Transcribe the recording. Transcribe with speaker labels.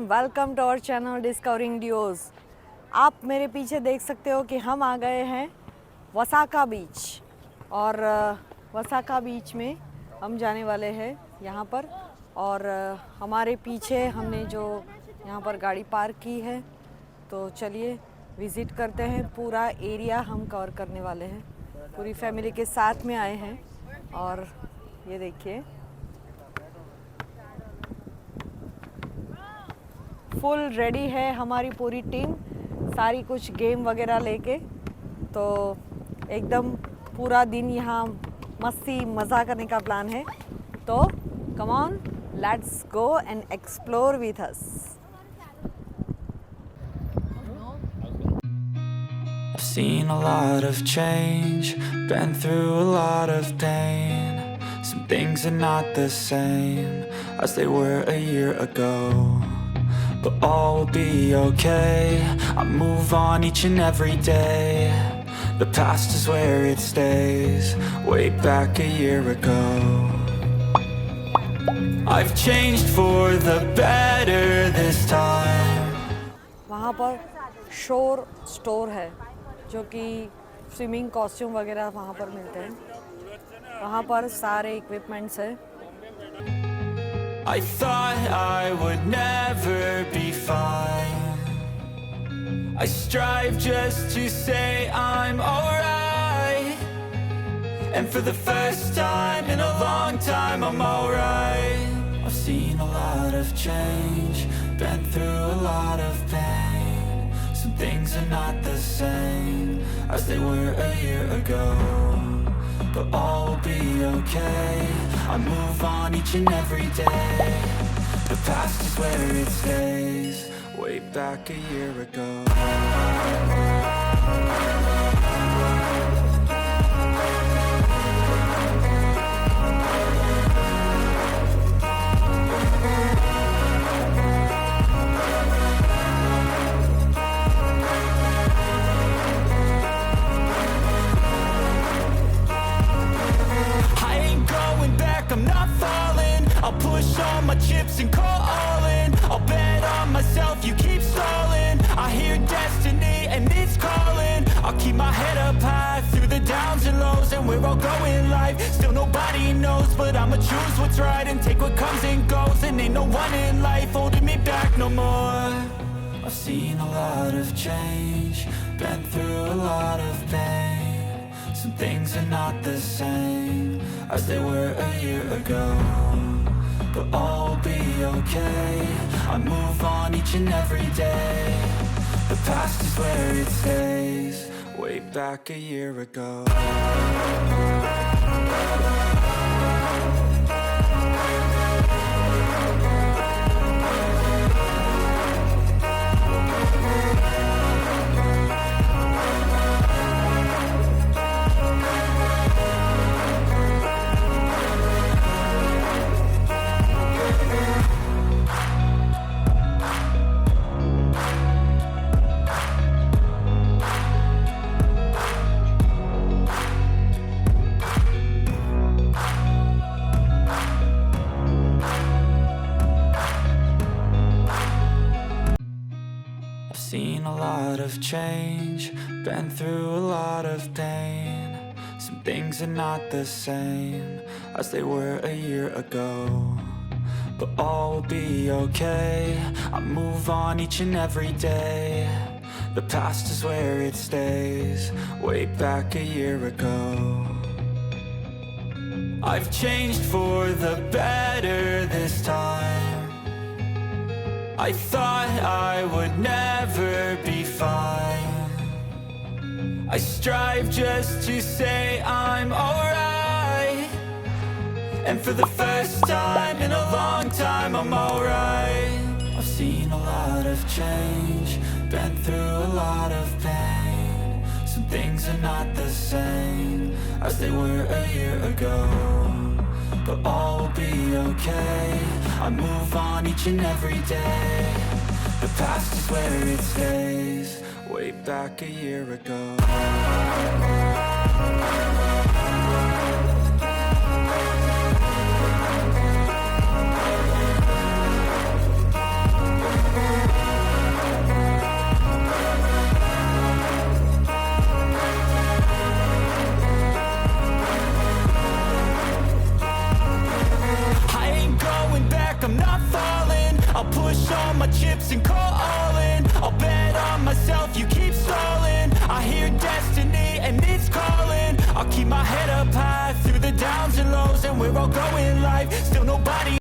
Speaker 1: Welcome to our channel discovering डियोज। आप मेरे पीछे देख सकते हो कि हम आ गए हैं वसाका बीच और वसाका बीच में हम जाने वाले हैं यहाँ पर। और हमारे पीछे हमने जो यहाँ पर गाड़ी पार्क की है, तो चलिए विज़िट करते हैं। पूरा एरिया हम कवर करने वाले हैं, पूरी फैमिली के साथ में आए हैं। और ये देखिए फुल रेडी है हमारी पूरी टीम, सारी कुछ गेम वगैरह लेके। तो एकदम पूरा दिन यहाँ मस्ती मज़ा करने का प्लान है। तो come on, let's go and explore with us.
Speaker 2: I've seen a lot of change, been through a lot of pain. Some things are not the same as they were a year ago, but all will be okay. I move on each and every day. The past is where it stays, way back a year ago. I've changed for the better this time.
Speaker 1: वहाँ पर शोर store है, जो कि swimming costume वगैरह वहाँ पर मिलते हैं। वहाँ पर सारे इक्विपमेंट्स हैं।
Speaker 2: I thought I would never be fine. I strive just to say I'm alright. And for the first time in a long time I'm alright. I've seen a lot of change, been through a lot of pain. Some things are not the same as they were a year ago, but all will be okay. I move on each and every day. The past is where it stays, way back a year ago. I'm not falling. I'll push all my chips and call all in. I'll bet on myself, you keep stalling. I hear destiny and it's calling. I'll keep my head up high through the downs and lows, and we're all going life. Still nobody knows, but I'ma choose what's right and take what comes and goes. And ain't no one in life holding me back no more. I've seen a lot of change, been through a lot of pain. Some things are not the same as they were a year ago, but all will be okay. I move on each and every day. The past is where it stays, way back a year ago. Seen a lot of change, been through a lot of pain. Some things are not the same as they were a year ago, but all will be okay. I move on each and every day. The past is where it stays, way back a year ago. I've changed for the better this time. I thought I would never be fine. I strive just to say I'm alright. And for the first time in a long time I'm alright. I've seen a lot of change, been through a lot of pain. Some things are not the same as they were a year ago, but all will be okay. I move on each and every day. The past is where it stays, way back a year ago. all my chips and call all in. I'll bet on myself, you keep stalling. I hear destiny and it's calling. I'll keep my head up high through the downs and lows, and we're all going live. Still nobody